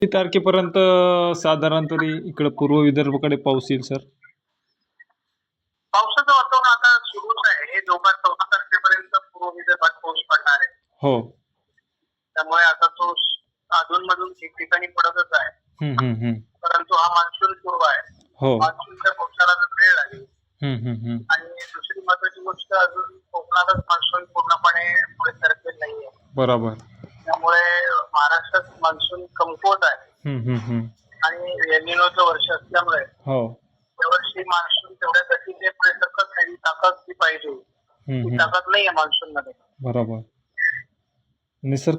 किती तारखेपर्यंत साधारण तरी इकडे पूर्व विदर्भाकडे पाऊस येईल सर? पावसाचं वातावरण आता सुरूच आहे. जवळपास 14 तारखेपर्यंत पूर्व विदर्भात पाऊस पडणार आहे. हो. त्यामुळे आता तो अधूनमधून ठिकठिकाणी पडतच आहे. परंतु हा मान्सून पूर्व आहे. हो. मान्सूनच्या पावसाला जर वेळ लागेल आणि दुसरी महत्वाची गोष्ट अजून कोकणातच मान्सून पूर्णपणे पुढे सरकेल नाहीये. बरोबर. त्यामुळे महाराष्ट्रात मान्सून कमकुवत आहे आणि एलिनोचं वर्ष असल्यामुळे हो. यावर्षी मान्सून तेवढ्या गतीने पुढे सरकत नाही. ताकद जी पाहिजे ती ताकद नाहीये मान्सून मध्ये. बरोबर. आणि सर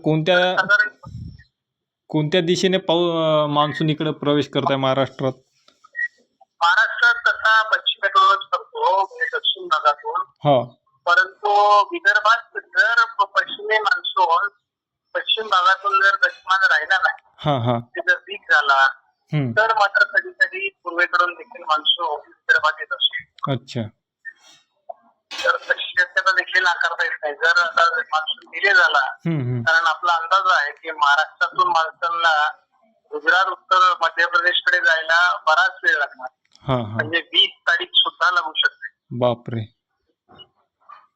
कोणत्या दिशेने मान्सून इकडे प्रवेश करत आहे महाराष्ट्रात? महाराष्ट्रात तसा पश्चिमेकडूनच करतो, म्हणजे दक्षिण भागातून. हो. परंतु विदर्भात जर पश्चिमी मान्सून पश्चिम भागातून जर गतिमान राहिला नाही, ते जर वीक झाला तर मात्र कधी कधी पूर्वेकडून देखील मान्सून विदर्भात येत असतो. अच्छा. तर तशी शक्यता देखील नाकारता येत नाही. जर आता मान्सून डिले झाला, कारण आपला अंदाज आहे की महाराष्ट्रातून मान्सूनला गुजरात, उत्तर मध्य प्रदेशकडे जायला बराच वेळ लागणार. म्हणजे 20 तारीख सुद्धा लागू शकते. बापरे.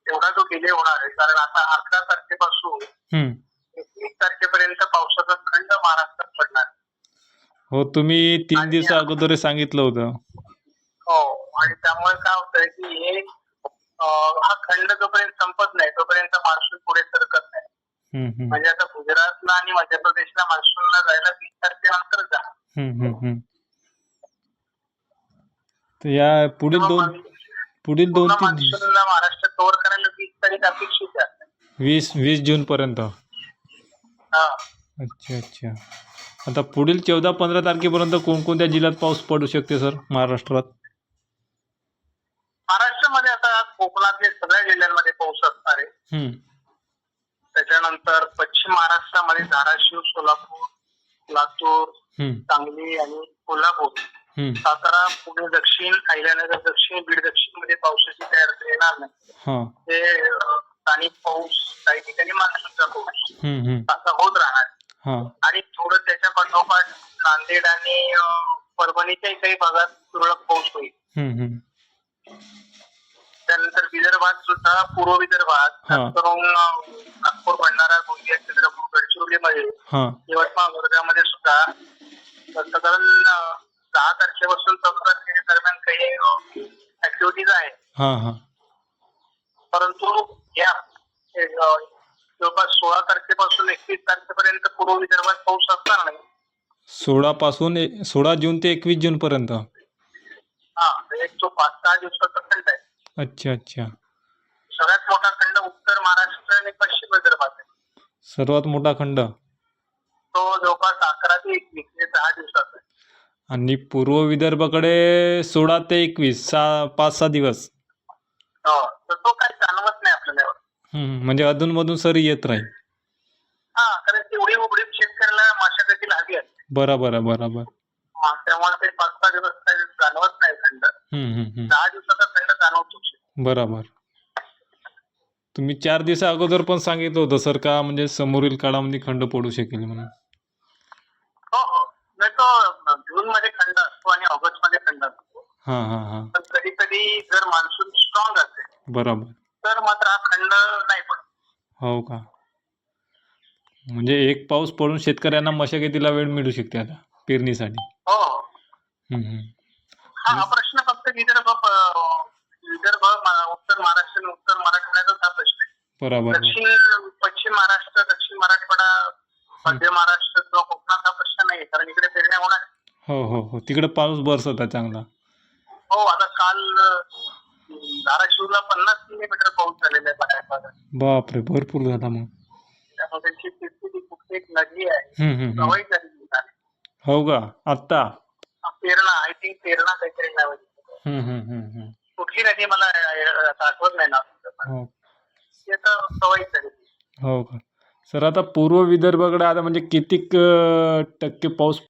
एवढा तो डिले होणार आहे. कारण आता 11 तारखेपासून 21 तारखेपर्यंत पावसाचा खंड महाराष्ट्रात पडणार. हो, तुम्ही 3 दिवस अगोदर सांगितलं होतं. हो, आणि त्यामुळे काय होतंय की हे हा खंड जोपर्यंत संपत नाही तोपर्यंत मान्सून पुढे सरकत नाही. म्हणजे आता गुजरातला आणि मध्य प्रदेशला मान्सूनला जायला 20 तारखेनंतर जा. तर या पुढील दोन मान्सूनला महाराष्ट्रात कव्हर करायला 20 तारीख अपेक्षित आहे. 20 जून पर्यंत. अच्छा. आता पुढील 14-15 तारखेपर्यंत कोणकोणत्या जिल्ह्यात पाऊस पडू शकते सर महाराष्ट्रात? महाराष्ट्रामध्ये आता कोकणातल्या सगळ्या जिल्ह्यांमध्ये पाऊस असणार आहे. त्याच्यानंतर पश्चिम महाराष्ट्रामध्ये धाराशिव, सोलापूर, लातूर, सांगली आणि कोल्हापूर, सातारा, पुणे दक्षिण, अहिल्यानगर दक्षिण, बीड दक्षिण मध्ये पावसाची तयारी येणार नाही. ते स्थानिक पाऊस, काही ठिकाणी मान्सूनचा पाऊस असा होत राहणार. आणि थोडं त्याच्या पाठोपाठ नांदेड आणि परभणीच्याही काही भागात तुरळक पाऊस होईल. त्यानंतर विदर्भात सुद्धा, पूर्व विदर्भात, नागपूर, भंडारा, गोंदिया, चंद्रपूर, गडचिरोलीमध्ये, यवतमाळ, वर्ध्यामध्ये सुद्धा साधारण 10 तारखेपासून 14 तारखेच्या दरम्यान काही ऍक्टिव्हिटीज आहेत. परंतु या जवळपास 16 तारखेपासून 21 तारखेपर्यंत पूर्व विदर्भात पाऊस असणार नाही. 16 जून ते 21 जून पर्यंत. एक तो 5-6 दिवसाचा खंड आहे. अच्छा. सगळ्यात मोठा खंड उत्तर महाराष्ट्र आणि पश्चिम विदर्भात आहे. सर्वात मोठा खंड तो जवळपास 11 ते 21 10 दिवसाचा आहे. आणि पूर्व विदर्भाकडे 16 ते 21 5-6 दिवस. तर तो काही जाणवत नाही आपल्याला. म्हणजे अधूनमधून सरी येत राहील. कारण तेवढी उघडीप शेतकऱ्याला मशागतीला हवी असते. बरोबर. त्यामुळे ते 5-6 दिवस काही जाणवत नाही खंड. 10 दिवसाचा खंड जाणवतो. बरोबर. तुम्ही 4 दिवस अगोदर पण सांगितलं होतं सर का, म्हणजे समोरील काळामध्ये खंड पडू शकेल म्हणून. हो. नाही, तो जून मध्ये खंड असतो आणि ऑगस्ट मध्ये खंड असतो. पण कधी कधी जर मान्सून स्ट्रॉंग असेल, बरोबर, तर मात्र हा खंड नाही पडत. हो का? म्हणजे एक पाऊस पडून शेतकऱ्यांना मशागतीला वेळ मिळू शकते आता पेरणीसाठी. हो. हा प्रश्न फक्त विदर्भ, उत्तर महाराष्ट्र आणि उत्तर मराठवाड्याचाच हा प्रश्न आहे. बरोबर. पश्चिम महाराष्ट्र, दक्षिण मराठवाडा, मध्य महाराष्ट्र किंवा कोकणात हा प्रश्न नाही, कारण इकडे पेरण्या होणार. हो. तिकडे पाऊस बरसत होता चांगला. हो, आता काल धाराशिवला 50 मिलीमीटर पाऊस झालेला आहे. बापरे, भरपूर झाला मग. त्यामुळे त्यांची स्थिती, कुठली एक नदी आहे सवय झाली. हो का? आत्ता पेरणा, आय थिंक पेरणा काहीतरी नाव. कुठली नदी मला आठवत नाही ना. सवय झाली. हो का सर? आता पूर्व विदर्भाकडे आता म्हणजे किती टक्के पाऊस